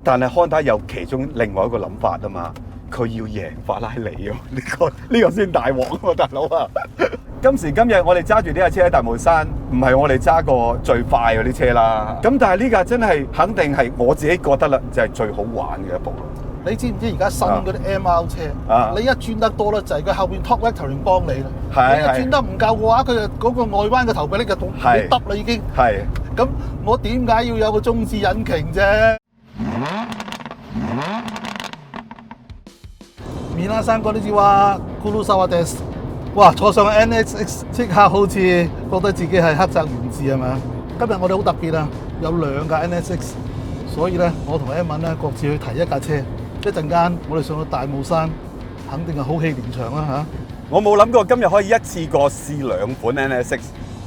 但係康達有其中另外一個諗法啊嘛，佢要贏法拉利啊！呢個先大鑊啊嘛，大佬啊！今時今日我哋揸住呢架車喺大帽山，唔係我哋揸過最快嗰啲車啦。咁但係呢架真係肯定係我自己覺得啦，就係最好玩嘅一部咯。你知唔知而家新嗰啲 MR 車，你一轉得多咧，就係佢後邊 Torque Vectoring 幫你啦。你一轉得唔夠嘅話，佢就嗰個外彎嘅頭臂咧就到你耷啦已經。係。咁我點解要有個中置引擎啫？皆さんこんにちは、黒澤です。哇！坐上 NSX 即刻好似覺得自己係黑澤明治係嘛？今日我哋好特別啊，有2架 NSX， 所以咧我同 Evan 咧各自去提一架車。一陣間我哋上到大帽山，肯定係好戲連場啦嚇！我冇諗過今日可以一次過試2款 NSX，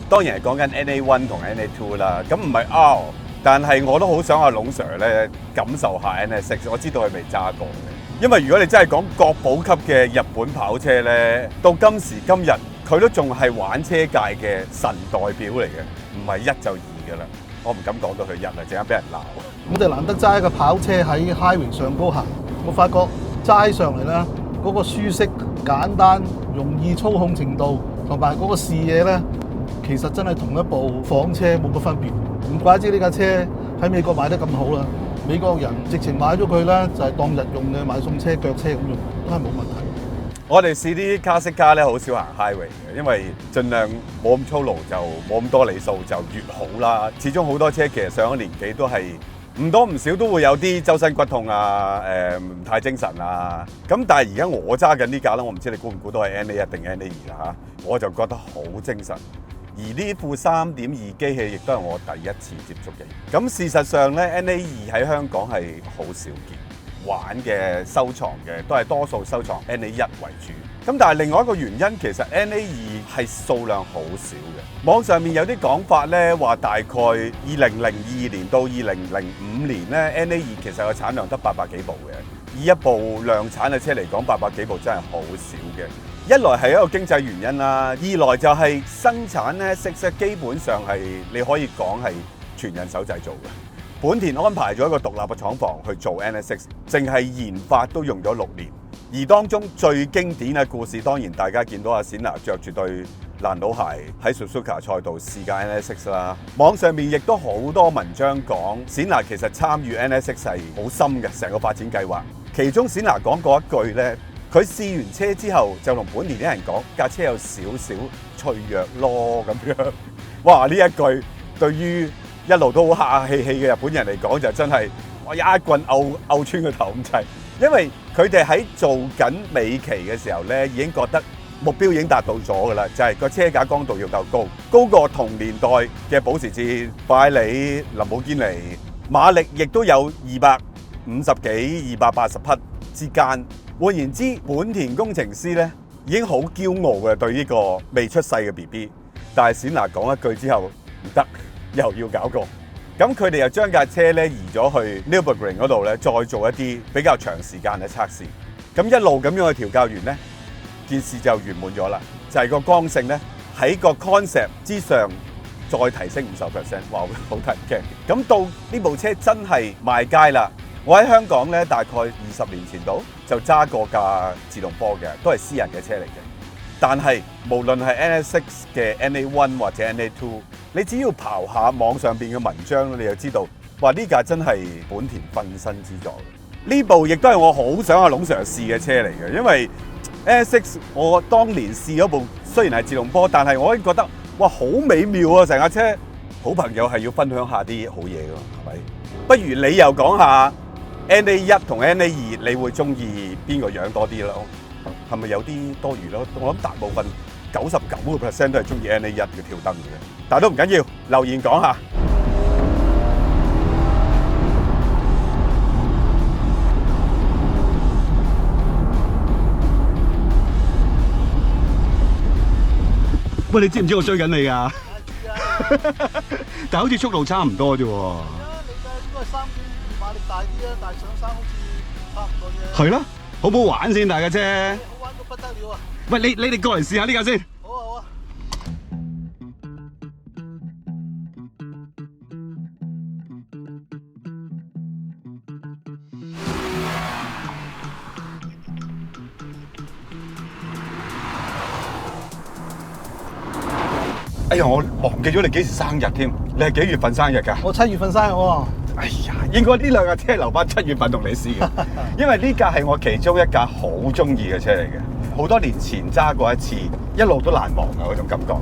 當然係講緊 NA1 同 NA2 啦。咁唔係 R， 但係我都好想阿龍 Sir 咧感受下 NSX。我知道佢未揸過嘅。因為如果你真係講國寶級嘅日本跑車咧，到今時今日佢都仲係玩車界嘅神代表嚟嘅，唔係1就2㗎啦。我唔敢講到佢1啊，陣間俾人鬧。我哋難得揸一個跑車喺 highway 上高行，我發覺揸上嚟咧嗰個舒適、簡單、容易操控程度，同埋嗰個視野咧，其實真係同一部房車冇乜分別。唔怪之呢架車喺美國賣得咁好啦。美國人直情買咗佢咧，就係當日用嘅買餸車、腳車咁用，都係冇問題。我哋試啲卡式卡咧，好少行 highway 嘅，因為盡量冇咁粗魯，就冇咁多里數就越好啦。始終好多車其實上咗年紀都係唔多唔少都會有啲周身骨痛啊，唔太精神啊。咁但係而家我揸緊呢架啦，我唔知你估唔估到係 NA1 定 NA2啦嚇，我就覺得好精神。而呢副3.2機器亦都係我第一次接觸嘅。咁事實上咧 ，NA2 喺香港係好少見，玩嘅收藏嘅都係多數收藏 NA1 為主。咁但係另外一個原因，其實 NA2 係數量好少嘅。網上面有啲講法咧，話大概2002年到2005年咧 ，NA2 其實個產量得800幾部嘅。以一部量產嘅車嚟講，800幾部真係好少嘅。一來係一個經濟原因啦，二來就係生產咧，NSX基本上係你可以講係全人手製造嘅。本田安排咗一個獨立嘅廠房去做 NSX， 淨係研發都用咗6年。而當中最經典嘅故事，當然大家見到阿冼拿着住對爛佬鞋喺 Suzuka 賽道試架 NSX 啦。網上面亦都好多文章講，冼拿其實參與 NSX 係好深嘅成個發展計劃。其中冼拿講過一句咧。佢試完車之後就同本田啲人講架車有少少脆弱咯咁樣。哇！呢一句對於一路都好客氣氣嘅日本人嚟講就真係我一棍毆穿個頭咁滯。因為佢哋喺做緊尾期嘅時候咧，已經覺得目標已經達到咗㗎啦，就係個車架剛度要夠高，高過同年代嘅保時捷、法拉利、林寶堅尼，馬力亦都有250幾、280匹之間。換言之，本田工程師咧已經好驕傲嘅對呢個未出世嘅 BB， 但係冼拿講一句之後唔得，又要搞過。咁佢哋又將架車咧移咗去 Nürburgring 嗰度咧，再做一啲比較長時間嘅測試。咁一路咁樣去調教完咧，件事就圓滿咗啦。就係個剛性咧喺個 concept 之上再提升50%，哇！好得人驚。咁到呢部車真係賣街啦。我喺香港咧，大概20年前度就揸過架自動波嘅，都係私人嘅車嚟嘅。但係無論係 NSX 嘅 NA1 或者 NA2，你只要刨下網上邊嘅文章，你就知道，話呢架真係本田瞓身之作。呢部亦都係我好想阿龍 Sir 試嘅車嚟嘅，因為 NSX 我當年試嗰部雖然係自動波，但係我已經覺得哇好美妙啊！成架車，好朋友係要分享下啲好嘢㗎，係咪？不如你又講下。NA1 同 NA2，你會中意邊個樣多啲咯？係咪有啲多餘咯？我諗大部分99% 都係中意 NA1 嘅跳燈嘅，但係都唔緊要，留言講下。喂，你知唔知我追緊你㗎？但係好似速度差唔多啫喎。應該3.2馬力大啲啊，但係上山好似差唔多啫。係咯，好唔好玩先？大架車。好玩到不得了啊！喂，你哋過嚟試下呢架先。好啊好啊。哎呀，我忘記咗你幾時生日添？你係幾月份生日㗎？我7月份生日喎。哎呀，應該呢兩架車留翻7月份同你試嘅，因為呢架係我其中一架好中意嘅車嚟嘅。好多年前揸過一次，一路都難忘嘅嗰種感覺。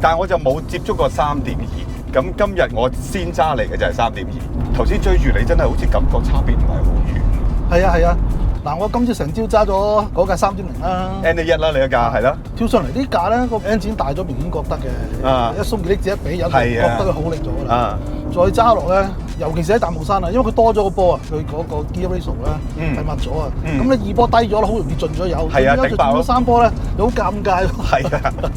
但係我就冇接觸過3.2，咁今日我先揸嚟嘅就係3.2。頭先追住你真係好似感覺差別唔係好遠。係啊係啊，嗱我今朝成朝揸咗嗰架3.0啦。N1啦，你嗰架係啦。跳上嚟呢架咧個 engine 大咗，明顯覺得嘅。一鬆熱力子一比，有覺得佢好力咗啦。再揸落咧，尤其是喺大帽山啊，因為佢多咗個波啊，佢嗰個 gear ratio 咧係密咗啊。咁你2波低咗啦，好容易進咗油。係啊，頂爆咗3波咧，又好尷尬。係啊。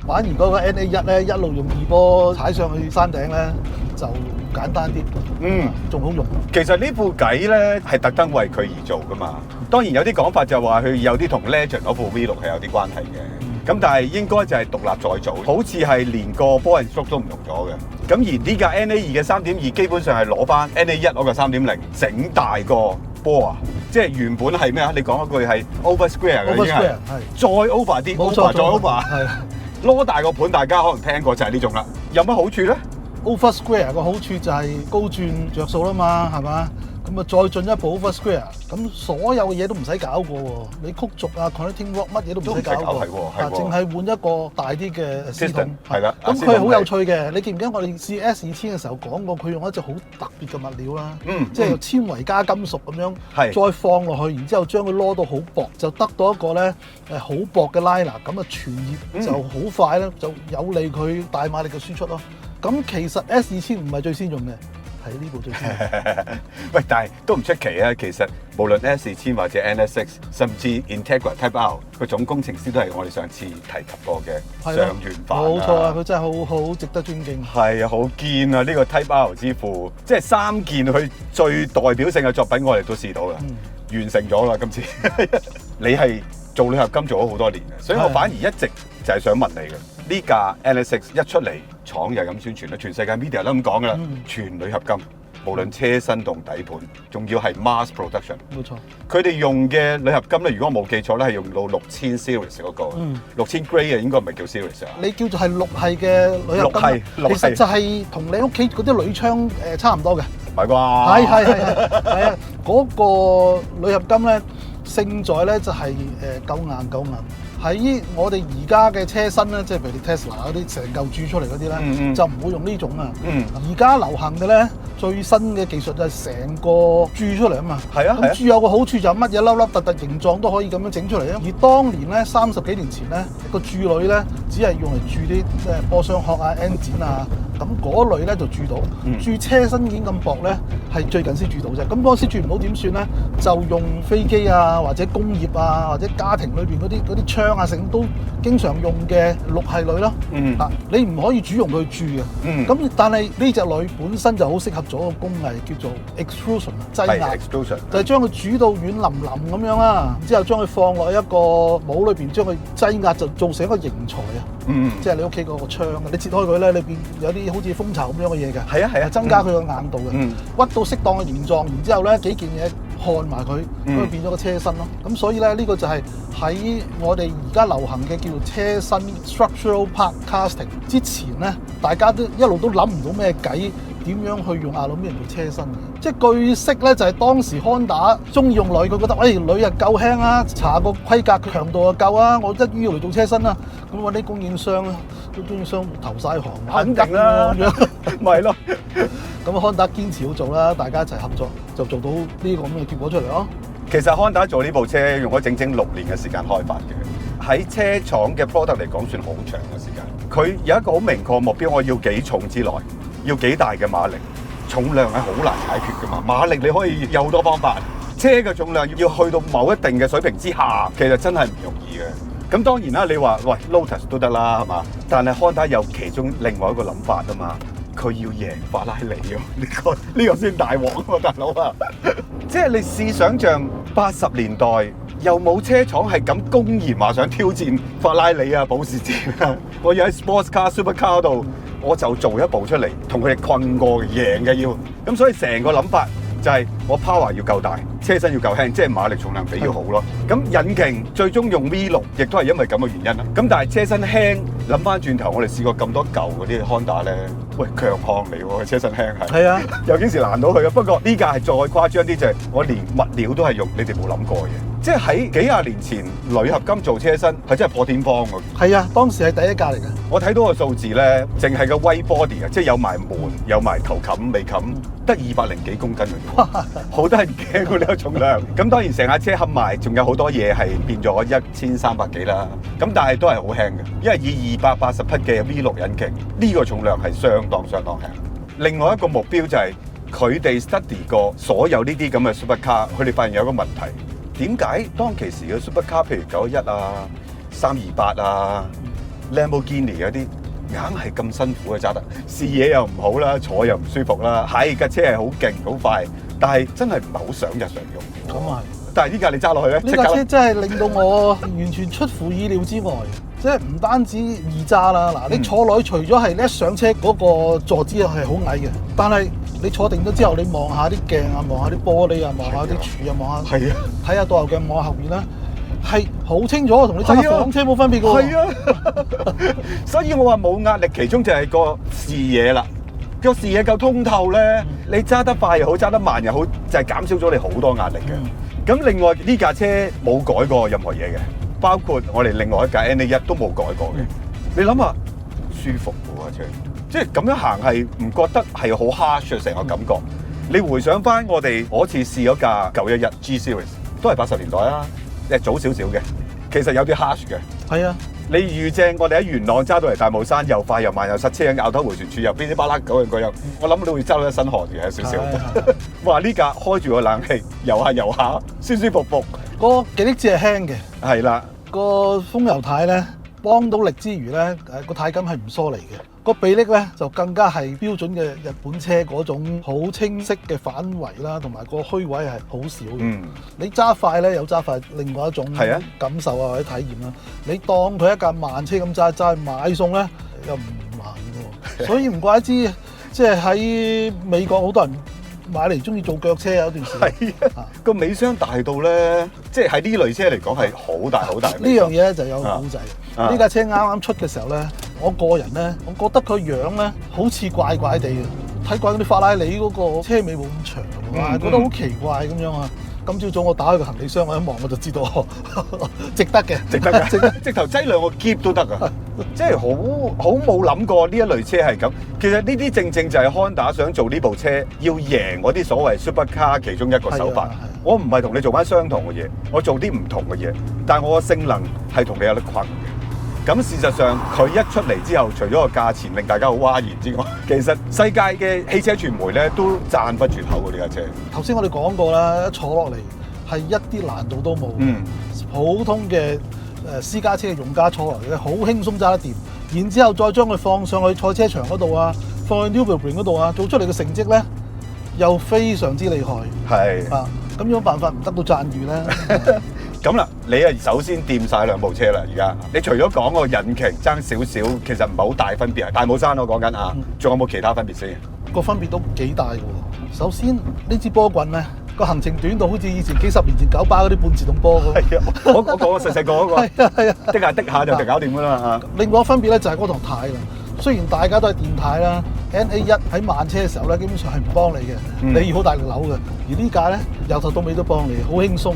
反而嗰個 NA1咧一路用2波踩上去山頂咧就簡單啲，仲好用。其實呢副計咧係特登為佢而做噶嘛。當然有啲講法就話佢有啲同 Legend 嗰部 V6係有啲關係嘅。咁但係應該就係獨立再做，好似係連個波 and stroke 都唔同咗嘅。咁而呢架 NA2 嘅3.2基本上係攞翻 NA1 嗰個3.0整大個波啊！即係原本係咩啊？你講嗰句係 over square 嘅，已經係再 over 啲 ，over 再 over。攞大個盤，大家可能聽過就係呢種啦。有乜好處咧 ？Over square 個好處就係高轉着數啦嘛，係嘛？咁啊再進一步 over square，咁所有嘅嘢都唔使搞過喎。你曲軸啊 connecting rod 乜嘢都唔使搞過，淨係換一個大啲嘅絲筒。係啦，咁佢好有趣嘅。你記唔記得我哋試 S2000 嘅時候講過，佢用一隻好特別嘅物料啦，即係纖維加金屬咁樣，再放落去，然之後將佢攞到好薄，就得到一個咧好薄嘅 liner，咁啊傳熱就好快咧，就有利佢大馬力嘅輸出咯。咁其實 S2000 唔係最先用嘅。喺呢部最先。喂，但係都唔出奇啊！其實無論 S2000 或者 NSX， 甚至 Integra Type R， 個總工程師都係我哋上次提及過嘅上元範。冇錯啊，佢真係好值得尊敬。係啊，好堅啊！呢個 Type R 之父，即係3件佢最代表性嘅作品，我哋都試到啦，完成咗啦。今次你係做鋁合金做咗好多年嘅，所以我反而一直就係想問你嘅。呢架 NSX 一出嚟，廠又係咁宣傳啦，全世界 media 都咁講噶啦，全鋁合金，無論車身同底盤，仲要係 mass production。冇錯，佢哋用嘅鋁合金咧，如果我冇記錯咧，係用到6000 series 嗰個，6000 grade 啊，應該唔係叫 series 啊。你叫做係6系嘅鋁合金，其實就係同你屋企嗰啲鋁窗差唔多嘅。唔係啩？係啊，嗰個鋁合金咧，勝在咧就係夠硬。喺我哋而家嘅車身咧，即係譬如你 Tesla 嗰啲成嚿鑄出嚟嗰啲咧，就唔會用呢種啊。而家流行嘅咧，最新嘅技術就係成個鑄出嚟啊嘛。係啊，咁鑄有個好處就係乜嘢粒粒突突形狀都可以咁樣整出嚟啊。而當年咧30幾年前咧，個鑄鋁咧只係用嚟鑄啲波箱殼啊、engine 啊，咁嗰類咧就鑄到。鑄車身件咁薄咧，係最近先鑄到啫。咁嗰時鑄唔到點算咧？就用飛機啊，或者工業啊，或者家庭裏邊嗰啲窗啊，成都經常用嘅6系鋁咯。你唔可以主用佢鑄嘅。咁但係呢隻鋁本身就好適合咗個工藝叫做 extrusion 擠壓，就係將佢煮到軟腍腍咁樣啦，之後將佢放落一個模裏邊，將佢擠壓就做成一個型材啊。即係你屋企嗰個窗啊，你切開佢咧，裏邊有啲好似蜂巢咁樣嘅嘢嘅。係啊，增加佢個硬度嘅。屈到適當嘅形狀，然之後咧幾件嘢焊埋佢，咁變咗個車身咯。咁所以咧呢個就係喺我哋而家流行嘅叫做車身 structural part casting 之前咧，大家都一路都諗唔到咩計，點樣去用aluminium做車身嘅。即係據悉咧，就係當時 Honda 中意用鋁，佢覺得鋁啊夠輕啊，查個規格強度啊夠啊，我一於要嚟做車身啦。咁揾啲供應商投晒行，肯定啦，咁樣咪係咯。咁Honda堅持要做啦，大家一齊合作就做到呢個咁嘅結果出嚟咯。其實Honda做呢部車用咗整6年嘅時間開發嘅，喺車廠嘅 product 嚟講算好長嘅時間。佢有一個好明確目標，我要幾重之內，要幾大嘅馬力，重量係好難解決㗎嘛。馬力你可以有好多方法，車嘅重量要去到某一定嘅水平之下，其實真係唔容易嘅。咁當然啦，你話喂 Lotus 都得啦，係嘛？但係Honda有其中另外一個諗法啊嘛，佢要贏法拉利喎，呢個先大鑊啊嘛，大佬啊！即係你試想像80年代又冇車廠係咁公然話想挑戰法拉利啊、保時捷啊，我要喺 sports car、super car 度，我就做一部出嚟同佢哋困過贏嘅要。咁所以成個諗法就係我 power 要夠大，車身要夠輕，即係馬力重量比要好咯。咁引擎最終用 V6，亦都係因為咁嘅原因啦。咁但係車身輕，諗翻轉頭，我哋試過咁多舊嗰啲 Honda 咧，喂強項嚟喎，車身輕係。係啊，有幾時難到佢啊？不過呢架係再誇張啲，就係我連物料都係用你哋冇諗過嘅。即係喺幾廿年前，鋁合金做車身係真係破天荒㗎。係啊，當時係第一架嚟嘅。我睇到個數字咧，淨係個 weight body 啊，即係有埋門、有埋頭冚、尾冚，得200零幾公斤嘅啫，好得人驚喎呢個重量。咁當然成架車冚埋，仲有好多嘢係變咗1300幾啦。咁但係都係好輕嘅，因為以280匹嘅 V6 引擎，呢個重量係相當輕。另外一個目標就係佢哋 study 過所有呢啲咁嘅 supercar，佢哋發現有一個問題。點解當其時嘅 supercar，譬如91啊、328啊、Lamborghini 嗰啲，硬係咁辛苦嘅揸得，視野又唔好啦，坐又唔舒服啦。係架車係好勁好快，但係真係唔係好想日常用。咁啊但係呢架你揸落去咧，呢架車真係令到我完全出乎意料之外，即係唔單止易揸啦。嗱，你坐落去除咗係你一上車嗰個坐姿係好矮嘅，但係你坐定咗之後，你望下啲鏡啊，望下啲玻璃啊，望下啲柱啊，望下睇下倒後鏡，望下後面啦，係好清楚，同你揸房車冇分別㗎喎。係啊，所以我話冇壓力，其中就係個視野啦。個視野夠通透咧，你揸得快又好，揸得慢又好，就係減少咗你好多壓力嘅。咁另外呢架車冇改過任何嘢嘅，包括我哋另外一架 NA1 都冇改過嘅。你諗下，舒服喎架車，即係咁樣行係唔覺得係好 harsh 嘅成個感覺。你回想翻我哋嗰次試嗰架911 G Series，都係80年代啊，早少少嘅，其實有啲 harsh 嘅。係啊。你預正我哋喺元朗揸到嚟大帽山，又快又慢又塞車，咬頭回旋處又邊啲巴拉嗰樣嗰樣，我諗你會揸到一身汗嘅，有少少。哇！呢架開住個冷氣，遊下，舒舒服服。個幾力子係輕嘅。係啦。個風油軚咧幫到力之餘咧，個軚感係唔疏離嘅。個臂力咧就更加係標準嘅日本車嗰種好清晰嘅範圍啦，同埋個虛位係好少嘅。你揸快咧有揸快另外一種感受啊或者體驗啦。你當佢一架慢車咁揸去買餸咧又唔慢嘅喎，所以唔怪之即係喺美國好多人買嚟中意做腳車有段時間。係啊，個尾箱大到咧，即係喺呢類車嚟講係好大好大。呢樣嘢咧就有古仔。呢架車啱啱出嘅時候咧，我個人咧，我覺得佢樣咧好似怪怪地嘅，睇慣嗰啲法拉利嗰個車尾冇咁長啊，覺得好奇怪咁樣啊。今朝早我打開個行李箱，我一望我就知道，值得嘅，值得嘅，直頭擠兩個篋都得啊！即係好冇諗過呢一類車係咁。其實呢啲正正就係 Honda 想做呢部車要贏嗰啲所謂 supercar 其中一個手法。我唔係同你做翻相同嘅嘢，我做啲唔同嘅嘢，但係我嘅性能係同你有得困嘅。咁事實上佢一出嚟之後，除咗個價錢令大家好嘩然之外，其實世界嘅汽車傳媒咧都讚不絕口喎呢架車。頭先我哋講過啦，一坐落嚟係一啲難度都冇。普通嘅私家車嘅用家坐落嚟咧，好輕鬆揸得掂。然之後再將佢放上去賽車場嗰度啊，放去 Nürburgring 嗰度啊，做出嚟嘅成績咧又非常之厲害。係啊，咁樣辦法唔得到讚譽咧。咁啦，你啊首先掂晒兩部車啦，而家你除咗講個引擎爭少少，其實唔係好大分別啊。大帽山我講緊啊，仲有冇其他分別先？個分別都幾大嘅喎。首先呢支波棍咧，個行程短到好似以前幾十年前九巴嗰啲半自動波咁。係啊，我講細細個嗰個。係啊，滴下就搞掂㗎啦嚇。另外一個分別咧就係嗰堂軚啦。雖然大家都係電軚啦 ，NA1 喺慢車嘅時候咧，基本上係唔幫你嘅，你要好大力扭嘅。而呢架咧由頭到尾都幫你，好輕鬆。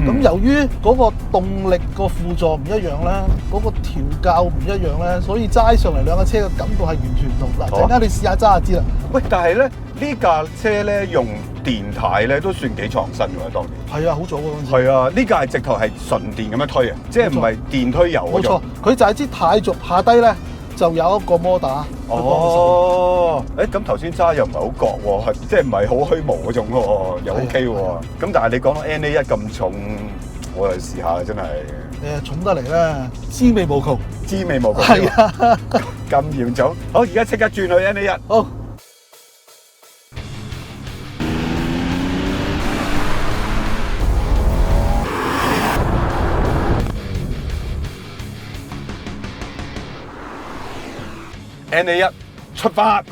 咁由於嗰個動力個輔助唔一樣啦，嗰個調教唔一樣咧，所以揸上嚟兩架車嘅感覺係完全唔同。嗱，陣間你試下揸就知啦。喂，但係咧呢架車咧用電軚咧都算幾創新㗎，當年。係啊，好早嗰陣時。係啊，呢架係直頭係純電咁樣推啊，即係唔係電推油嗰種。冇錯，佢就係支軚軸下低咧。就有一個摩打去幫手。咁頭先揸又唔係好覺喎，即係唔係好虛無嗰種喎，又 OK 喎。咁但係你講到 NA1 咁重，我又試下真係。重得嚟咧，滋味無窮。滋味無窮。係啊，咁嚴重。好，而家即刻轉去 NA1。好。NA1 出發，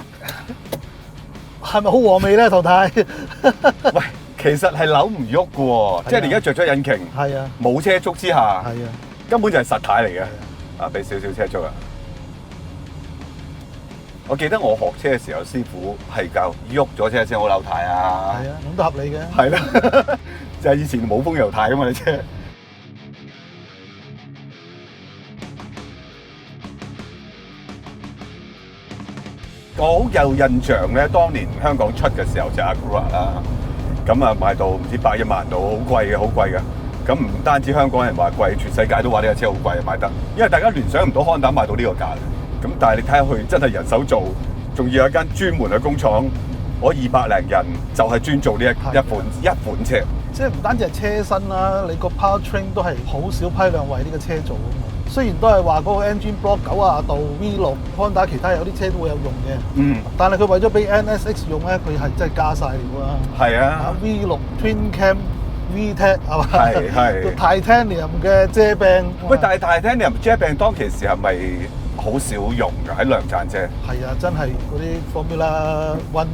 係咪好和味咧，唐太？喂，其實係扭唔喐嘅喎，即係你而家着咗引擎，係啊，冇車速之下，係啊，根本就係實體嚟嘅。啊，俾少少車速啊！我記得我學車嘅時候，師傅係教喐咗車先好扭軚啊。係啊，咁都合理嘅。係啦，就係以前冇風油軚噶嘛，你車。我好有印象咧，當年香港出嘅時候就 Acura 啦，咁啊賣到唔知100-1萬度，好貴嘅，好貴嘅。咁唔單止香港人話貴，全世界都話呢架車好貴賣得，因為大家聯想唔到Honda賣到呢個價。咁但係你睇下佢真係人手做，仲要有一間專門嘅工廠，我200零人就係專做呢一款車。即係唔單止係車身啦，你個 powertrain 都係好少批量為呢個車做啊嘛。雖然都係話嗰個 engine block 90度 V6 Honda 其他有啲車都會有用嘅，但係佢為咗俾 NSX 用咧，佢係真係加晒料啦。係啊 ，V6 Twin Cam VTEC 係嘛？係 Titanium 嘅遮柄。喂，但係 Titanium 遮柄當其時係咪好少用㗎？喺量產車。係啊，真係嗰啲 Formula One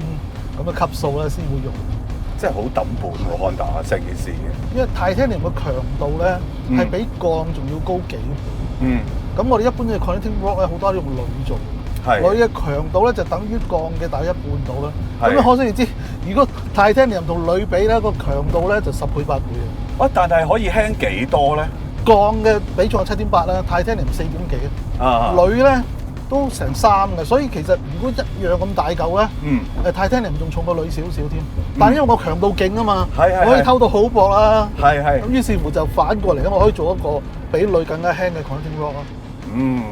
咁嘅級數咧先會用。真係好抌本喎，Honda成件事嘅。因為 Titanium 嘅強度咧係比鋼仲要高幾倍。咁我哋一般嘅 connecting rod 咧好多都用鋁做。鋁嘅強度咧就等於鋼嘅大約1半度啦。咁你可想而知，如果 Titanium 同鋁比咧，個強度咧就10倍8倍嘅。但係可以輕幾多咧？鋼嘅比重係7.8啦，Titanium 4點幾。鋁咧都成3嘅，所以其實如果一樣咁大嚿咧，Titanium 仲重過鋁少少添。但係因為我強度勁啊嘛，我可以偷到好薄啦。咁於是乎就反過嚟咧，我可以做一個比鋁更加輕嘅 connecting rod 咯。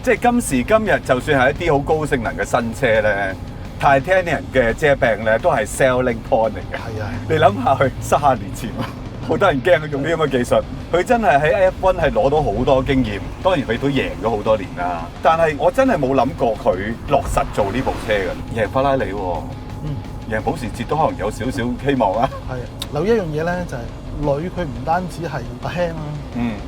即係今時今日，就算係一啲好高性能嘅新車咧，Titanium 嘅遮柄咧都係 selling point 嚟嘅。係啊，你諗下佢30年前，好多人驚佢用呢咁嘅技術。佢真係喺 F1 係攞到好多經驗，當然佢都贏咗好多年啦。但係我真係冇諗過佢落實做呢部車嘅，贏法拉利喎，贏保時捷都可能有少少希望啊。係啊，留意一樣嘢咧，就係鋁佢唔單止係輕啦，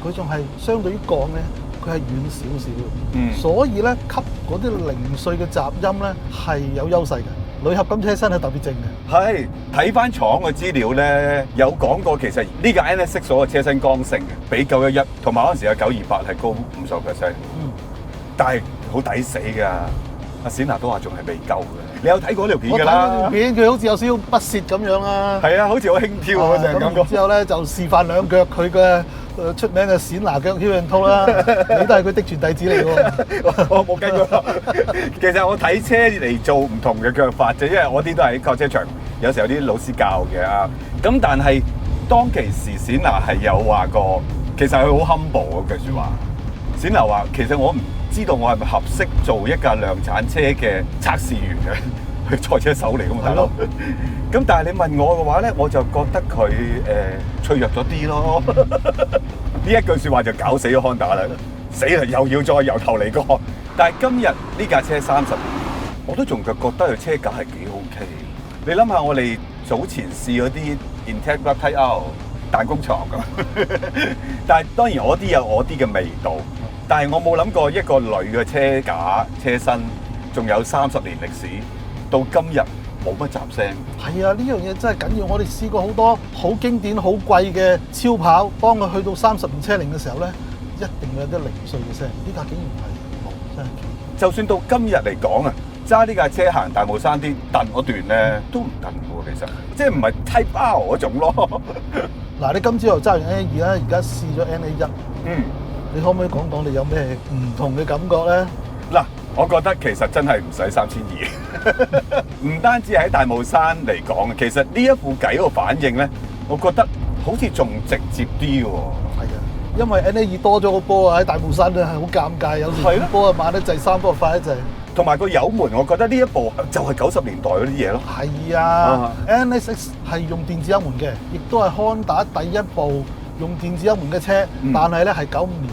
佢仲係相對於鋼咧，佢係軟少少，所以咧吸嗰啲零碎嘅雜音咧係有優勢嘅。鋁合金車身係特別正嘅。係睇翻廠嘅資料咧，有講過其實呢架 NSX 所嘅車身剛性嘅，比911同埋嗰陣時嘅928係高50%。但係好抵死㗎。阿冼娜都話仲係未夠嘅。你有睇過條片㗎啦？我睇嗰條片，佢好似有少少不屑咁樣啦。係啊，好似好輕佻嗰隻感覺。之後咧就示範兩腳佢嘅出名嘅冼拿腳 heel and toe 啦，你都係佢的傳弟子嚟喎。我冇跟過。其實我睇車嚟做唔同嘅腳法啫，因為我啲都係喺賽車場，有時候有啲老師教嘅啊。咁但係當其時冼拿係有話過，其實佢好 humble 嗰句説話。冼拿話：其實我唔知道我係咪合適做一架量產車嘅測試員嘅，佢賽車手嚟㗎嘛，大佬。咁但係你問我嘅話咧，我就覺得佢脆弱咗啲咯。呢一句説話就搞死咗 Honda 啦，死啦又要再由頭嚟過。但係今日呢架車30年，我都仲覺得佢車架係幾 OK。你諗下，我哋早前試嗰啲 Integra Type R 彈弓床咁，但係當然我啲有我啲嘅味道。但係我冇諗過一個鋁嘅車架車身，仲有30年歷史，到今日冇乜雜聲。係啊，呢樣嘢真係緊要。我哋試過好多好經典、好貴嘅超跑，當佢去到30年車齡嘅時候咧，一定會有啲零碎嘅聲。呢架竟然係冇，真係。就算到今日嚟講啊，揸呢架車行大帽山啲蹬嗰段咧，都唔蹬嘅喎，其實即係唔係 Type R 嗰種咯。嗱，你今朝又揸完 NA2啦，而家試咗 NA1。你可唔可以講講你有咩唔同嘅感覺咧？嗱，我覺得其實真係唔使3200，唔單止喺大帽山嚟講，其實呢一副計個反應咧，我覺得好似仲直接啲喎。係啊，因為 NA2 多咗個波啊，喺大帽山咧係好尷尬，有時2波啊慢得滯，3波快得滯。同埋個油門，我覺得呢一部就係90年代嗰啲嘢咯。係啊，NSX 係用電子油門嘅，亦都係Honda第一部用電子油門嘅車，但係咧係95年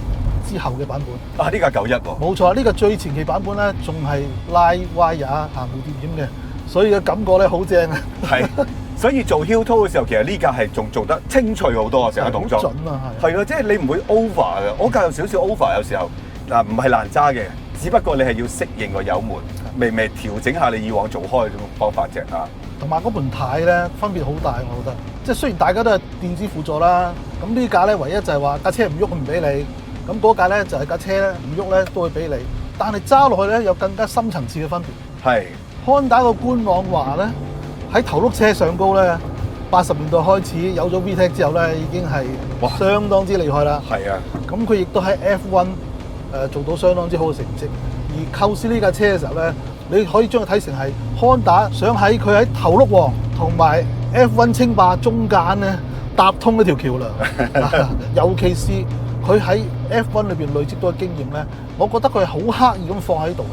之後嘅版本。呢架91喎。冇錯，呢個最前期版本咧，仲係拉 wire 行蝴蝶點嘅，所以嘅感覺咧好正啊。係，所以做 heel toe 嘅時候，其實呢架係仲做得清脆好多啊，成個動作。好準啊，係咯，即係你唔會 over 嘅。我架有少少 over，有時候嗱唔係難揸嘅，只不過你係要適應個油門。微調整下你以往做開嗰種方法啫啊。同埋嗰盤軚咧分別好大，我覺得。即係雖然大家都係電子輔助啦，咁呢架咧唯一就係話架車唔喐佢唔俾你，咁嗰架咧就係架車咧唔喐咧都會俾你，但係揸落去咧有更加深層次嘅分別。係。Honda個官網話咧喺頭轆車上高咧，80年代開始有咗 VTEC 之後咧已經係相當之厲害啦。係啊。咁佢亦都喺 F1 做到相當之好嘅成績。而構思呢架車嘅時候咧，你可以將佢睇成係 Honda 想喺佢喺頭轆王同埋 F1 稱霸中間咧搭通一條橋梁。尤其是佢喺 F1 裏邊累積到嘅經驗咧，我覺得佢係好刻意咁放喺度。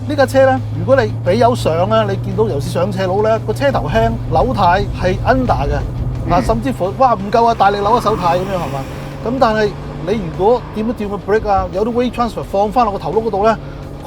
呢架車咧，如果你俾有相咧，你見到尤其上斜路咧，個車頭輕，扭軚係 under 嘅，甚至乎哇唔夠啊，大力扭一手軚咁樣係嘛？咁但係你如果掂一掂個 brake 啊，有啲 weight transfer 放翻落個頭轆嗰度咧，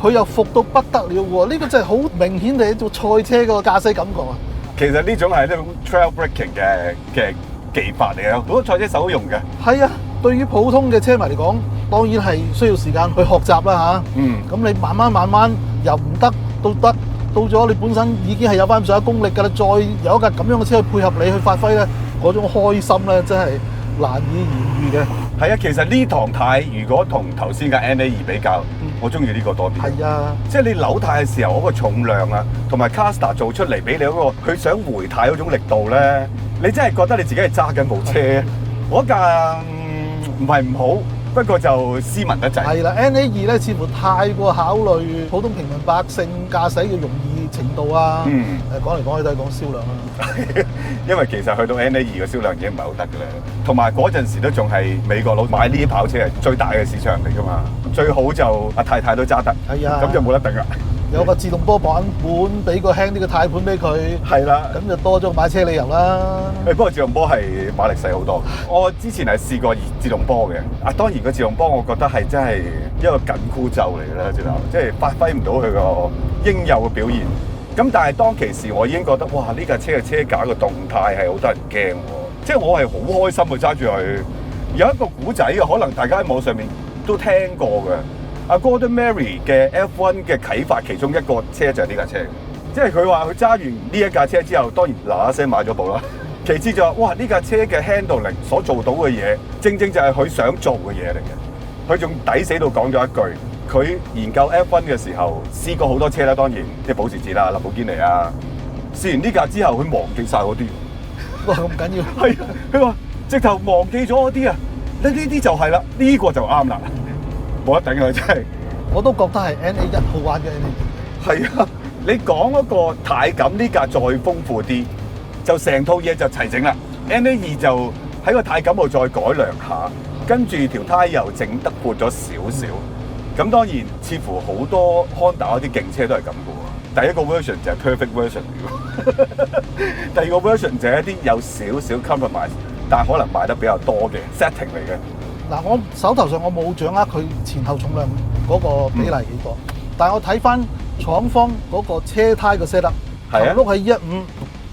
佢又服到不得了喎！呢個真係好明顯地做賽車個駕駛感覺啊！其實呢種係呢種 trail braking 嘅技法嚟嘅，好多賽車手都用嘅。係啊，對於普通嘅車迷嚟講，當然係需要時間去學習啦嚇。咁你慢慢由唔得到得，到咗你本身已經係有翻咁上下功力㗎啦，再有一架咁樣嘅車去配合你去發揮咧，嗰種開心咧真係難以言喻嘅。係啊，其實呢堂軚如果同頭先嘅 NA2比較，我中意呢個多啲。係啊，即係你扭軚嘅時候嗰個重量啊，同埋 Caster 做出嚟俾你嗰個佢想回軚嗰種力度咧，你真係覺得你自己係揸緊部車。嗰架唔係唔好，不過就斯文得滯。係啦 ，NA2 咧似乎太過考慮普通平民百姓駕駛嘅容易程度啊。講嚟講去都係講銷量啦。因為其實去到 NA2 嘅銷量已經唔係好得㗎啦，同埋嗰陣時都仲係美國佬買呢啲跑車係最大嘅市場嚟㗎嘛，最好就阿太太都揸得，咁就冇得頂啦。有個自動波版本，俾個輕啲嘅軚盤俾佢，係啦，咁就多咗買車理由啦。不過自動波係馬力細好多。我之前係試過自動波嘅，當然個自動波我覺得係真係一個緊箍咒嚟嘅啦，直頭即係發揮唔到佢個應有嘅表現。咁但係當其時我已經覺得哇，呢架車嘅車架嘅動態係好得人驚喎，即係我係好開心去揸住佢。有一個古仔嘅，可能大家喺網上面都聽過嘅。阿 Gordon Murray 嘅 F1 嘅啟發其中一個車就係呢架車，即係佢話佢揸完呢一架車之後，當然嗱嗱聲買咗部啦。其次就話哇，呢架車嘅 handling 所做到嘅嘢，正正就係佢想做嘅嘢嚟嘅。佢仲抵死到講咗一句，佢研究 F1 嘅時候試過好多車啦，當然即係保時捷啦、林寶堅尼啊。試完呢架之後，佢忘記晒嗰啲。哇，咁緊要？係，佢話直頭忘記咗嗰啲啊！呢啲就係啦，呢個就啱啦。冇得頂啊！真係，我都覺得係 NA1 好玩嘅 NA2。係啊，你講嗰個軚感呢架再豐富啲，就成套嘢就齊整啦。NA2 就喺個軚感度再改良下，跟住條胎又整得闊咗少少。咁當然，似乎好多 Honda 嗰啲勁車都係咁嘅喎。第一個 version 就係 perfect version 嚟嘅，第二個 version 就係一啲有少少 compromise， 但係可能賣得比較多嘅 setting 嚟嘅。嗱，我手頭上我冇掌握佢前後重量嗰個比例幾多，但係我睇翻廠方嗰個車胎嘅 set up，頭轆係215，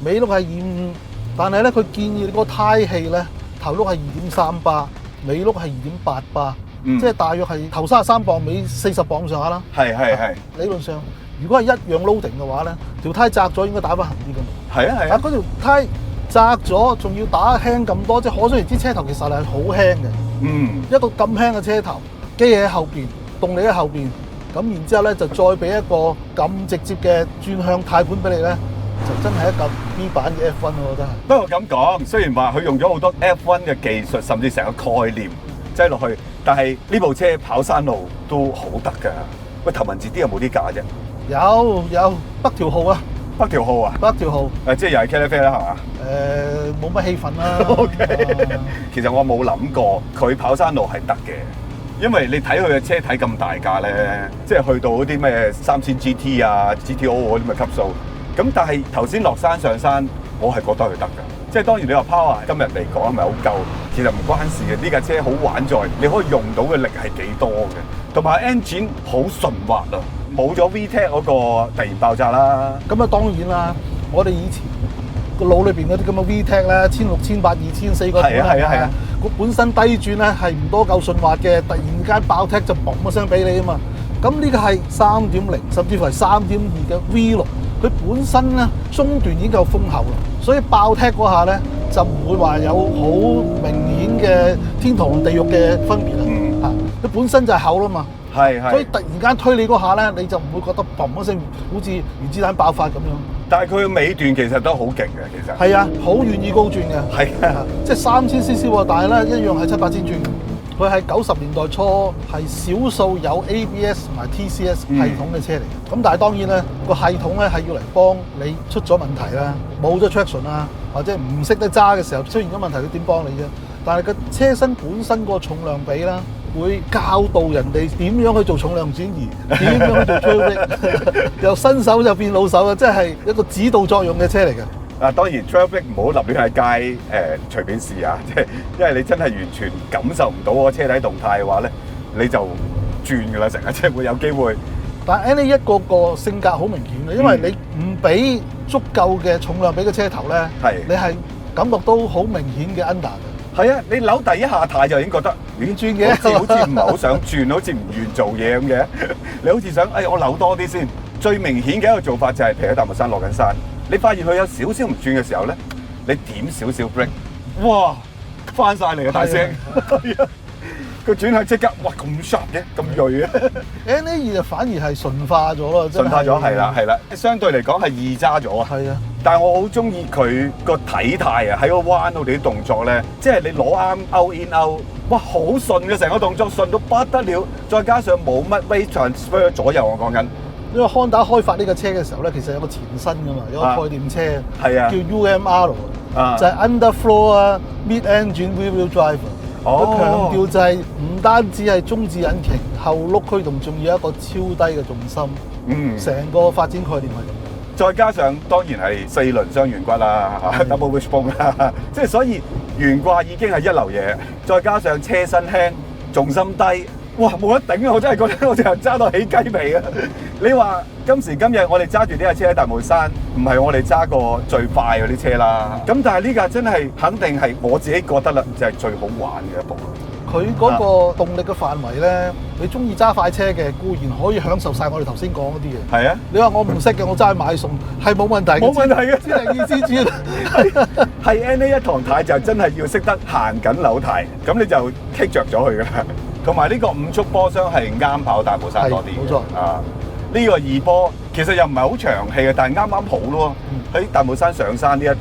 尾轆係255，但係咧佢建議個胎氣咧頭轆係2.3巴，尾轆係2.8巴，即係大約係頭33磅，尾40磅上下啦。係。理論上，如果係一樣 loading 嘅話咧，條胎窄咗應該打翻行啲㗎。係啊。但嗰條胎窄咗，仲要打輕咁多，即係可想而知車頭其實係好輕嘅。一個咁輕嘅車頭，機器喺後邊，動力喺後邊，咁然之後咧就再俾一個咁直接嘅轉向軚盤俾你咧，就真係一架 B 版嘅 F1，我覺得係。不過咁講，雖然話佢用咗好多 F1 嘅技術，甚至成個概念擠落去，但係呢部車跑山路都好得㗎。喂，頭文字 D 有冇啲架啫？有北條號啊！北條號啊！北條號即係又係 Cadillac 啦，係嘛？冇乜氣氛啦。OK，其實我冇諗過佢跑山路係得嘅，因為你睇佢嘅車體咁大架咧，即係去到嗰啲咩3000 GT 啊、GTO 嗰啲咁嘅級數。咁但係頭先落山上山，我係覺得佢得㗎。即係當然你話 power 今日嚟講係咪好夠？其實唔關事嘅。呢架車好玩在你可以用到嘅力係幾多嘅，同埋 engine 好順滑啊！冇咗 VTEC 嗰個突然爆炸啦。咁啊當然啦，我哋以前個腦裏邊嗰啲咁嘅 VTEC 咧，1600、2000、4個盤係啊，個本身低轉咧係唔多夠順滑嘅，突然間爆踢就嘣一聲俾你啊嘛。咁呢個係3.0，甚至乎係3.2嘅 V6，佢本身咧中段已經夠豐厚啦，所以爆踢嗰下咧就唔會話有好明顯嘅天堂同地獄嘅分別啦。佢本身就係厚啦嘛。係所以突然間推你嗰下咧，你就唔會覺得砰一聲，好似原子彈爆發咁樣。但係佢嘅尾段其實都好勁嘅，其實。係啊，好願意高轉嘅。係啊，即係3000 cc 喎，但係咧一樣係7、8千轉。佢係90年代初係少數有 ABS 同埋 TCS 系統嘅車嚟嘅。咁但係當然咧，個系統咧係要嚟幫你出咗問題啦，冇咗 traction 啦，或者唔識得揸嘅時候出現咗問題，佢點幫你啫？但係個車身本身個重量比啦，會教導人哋點樣去做重量轉移，點樣去做 trail brake， 由新手就變老手啊！即係一個指導作用嘅車嚟嘅。啊，當然 trail brake 唔好立亂喺街隨便試啊！即係因為你真係完全感受唔到個車體動態嘅話咧，你就轉㗎啦，成日即係會有機會。但係 NA 1個性格好明顯嘅，因為你唔俾足夠嘅重量俾個車頭咧，你係感覺到好明顯嘅 under 嘅。係啊，你扭第一下軚就已經覺得轉嘅，好似唔係好想轉，好似唔願做嘢咁嘅。你好似想我扭多啲先。最明顯嘅一個做法就係，譬如喺大帽山落緊山，你發現佢有少少唔轉嘅時候咧，你點少少 brake， 哇，翻晒嚟嘅大聲。佢轉向即刻，哇咁 sharp 嘅，咁鋭嘅。NA 2就反而係順化咗咯，順化咗係啦，係啦，相對嚟講係易揸咗啊。係啊，但係我好中意佢個體態啊，喺個彎度啲動作咧，即係你攞啱 out in out，哇好順嘅成個動作，順到不得了，再加上冇乜 weight transfer 左右，我講緊。因為 Honda 開發呢個車嘅時候咧，其實有個前身噶嘛，有個概念車，叫 UMR，就係 underfloor mid-engine rear-wheel drive。佢強調就係唔單止係中置引擎、後轆驅動，仲要一個超低嘅重心。成個發展概念係咁。再加上當然係4輪雙圓骨啦，double wishbone 啦，即係所以懸掛已經係一流嘢，再加上車身輕、重心低。哇！冇得頂啊！我真係覺得我淨係揸到起雞皮啊！你話今時今日我哋揸住呢架車喺大帽山，唔係我哋揸過最快嗰啲車啦。咁但係呢架真係肯定係我自己覺得啦，就係最好玩嘅一部。佢嗰個動力嘅範圍咧，你中意揸快車嘅固然可以享受晒我哋頭先講嗰啲嘢。係啊！你話我唔識嘅，我揸去買餸係冇問題嘅。冇問題嘅，知係意思知。係 NA 1堂軚就真係要識得行緊扭軚，咁你就棘着咗佢㗎啦。同埋呢個5速波箱係啱跑大帽山多啲，冇錯啊！呢個2波其實又唔係好長氣嘅，但係啱啱好咯。喺大帽山上山呢一段，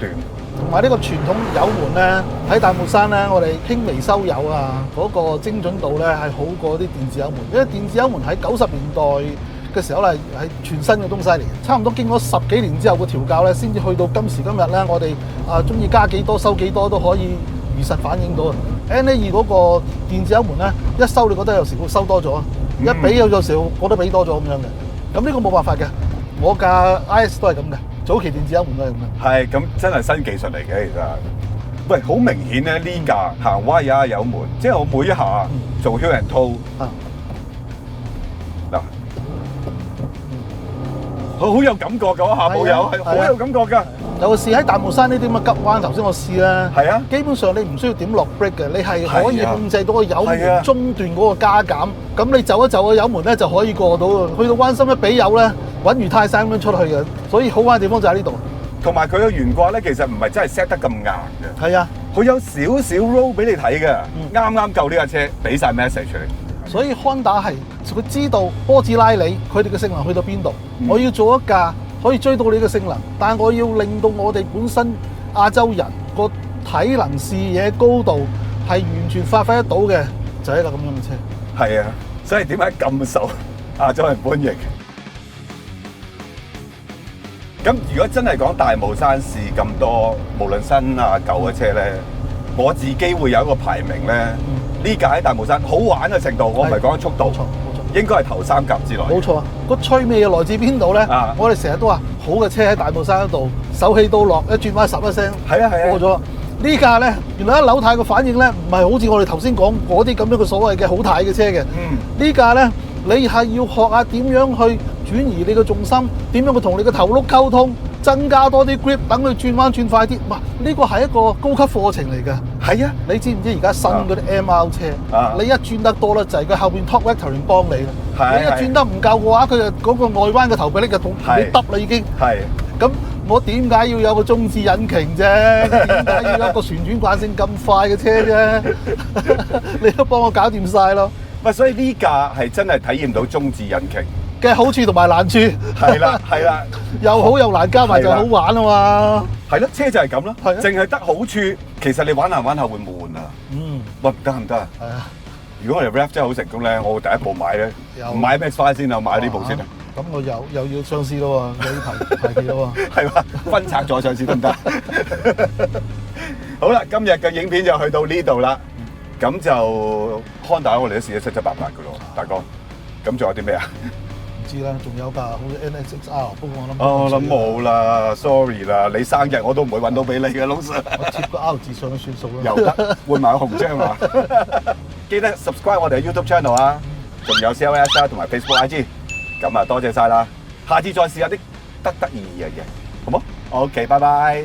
同埋呢個傳統油門咧，喺大帽山咧，我哋輕微收油啊，嗰個精準度咧係好過啲電子油門，因為電子油門喺90年代嘅時候咧係全新嘅東西嚟嘅，差唔多經過10幾年之後個調教咧，先至去到今時今日咧，我哋中意加幾多收幾多都可以如實反映到啊。NA 2嗰個電子油門咧，一收你覺得有時會收多咗，一俾有時覺得俾多咗咁樣嘅。咁呢個冇辦法嘅，我架 IS 都係咁嘅，早期電子油門都係咁嘅。係，咁真係新技術嚟嘅其實。喂，好明顯咧，呢架行歪呀油門，即係我每一下做 heel and toe，嗱，好有感覺㗎，下部油係好有感覺㗎。尤其是喺大帽山呢啲咁嘅急彎，頭先我試啦，係啊，基本上你唔需要點落 brake 嘅，你係可以控制到個油門中段嗰個加減，咁你就一就個油門咧就可以過到，去到彎心一俾油咧，穩如泰山咁樣出去嘅，所以好玩嘅地方就喺呢度。同埋佢嘅懸掛咧，其實唔係真係 set 得咁硬嘅。係啊，佢有少少 roll 俾你睇嘅，啱啱夠呢架車，俾晒 message 出嚟。所以 Honda 係佢知道波子拉里佢哋嘅性能去到邊度，我要做一架可以追到你嘅性能，但係我要令到我哋本身亞洲人個體能、視野、高度係完全發揮得到嘅，就係一架咁樣嘅車。係啊，所以點解咁受亞洲人歡迎？咁如果真係講大帽山試咁多，無論新啊舊嘅車咧，我自己會有一個排名咧。呢架喺大帽山好玩嘅程度，我唔係講緊速度，應該係頭3甲之內。冇錯，個趣味又來自邊度咧？我哋成日都話好嘅車喺大帽山嗰度，手起刀落，一轉彎10一聲，過咗。呢架咧，原來一扭軚個反應咧，唔係好似我哋頭先講嗰啲咁樣嘅所謂嘅好軚嘅車嘅。呢架咧，你係要學下點樣去轉移你嘅重心，點樣去同你嘅頭轆溝通，增加多啲 grip，等佢轉彎轉快啲。哇！呢個係一個高級課程嚟嘅，係啊，你知唔知而家新嗰啲 MR 車，啊你一轉得多得滯，佢後邊 Top Vectoring 幫你啦。係你一轉得唔夠嘅話，佢就嗰個外彎嘅頭臂呢就同係你揼啦已經。係。咁我點解要有個中置引擎啫？點解要有一個旋轉慣性咁快嘅車啫？你都幫我搞掂晒咯。唔係，所以呢架係真係體驗到中置引擎。嘅好處同埋難處，係啦，係啦，又好又難，加埋就好玩啊嘛。係咯，車就係咁咯，係啊淨係得好處，其實你玩下玩下會悶啊。嗯，喂，唔得唔得啊！係啊，如果我哋 Rap 真係好成功咧，我會第一步買咧，有唔買 MX-5先啊，買呢部先啊。咁我又要上市咯喎，有啲排期咯喎。係嘛，分拆咗上市得唔得？好啦，今日嘅影片就去到呢度啦。咁就 Honda 我哋都試咗七七八八噶咯，大哥。咁仲有啲咩啊？唔知啦，仲有架好似 NSXR，不過我諗我諗冇啦，sorry 啦，你生日我都唔會揾到俾你嘅，老實。我貼個 R 字上去算數啦。又得換埋個紅章啊！記得 subscribe 我哋嘅 YouTube channel 啊，仲有 CLS 啦，同埋 Facebook IG。咁啊，多謝晒啦，下次再試下啲得意嘅嘢，好冇？OK，拜拜。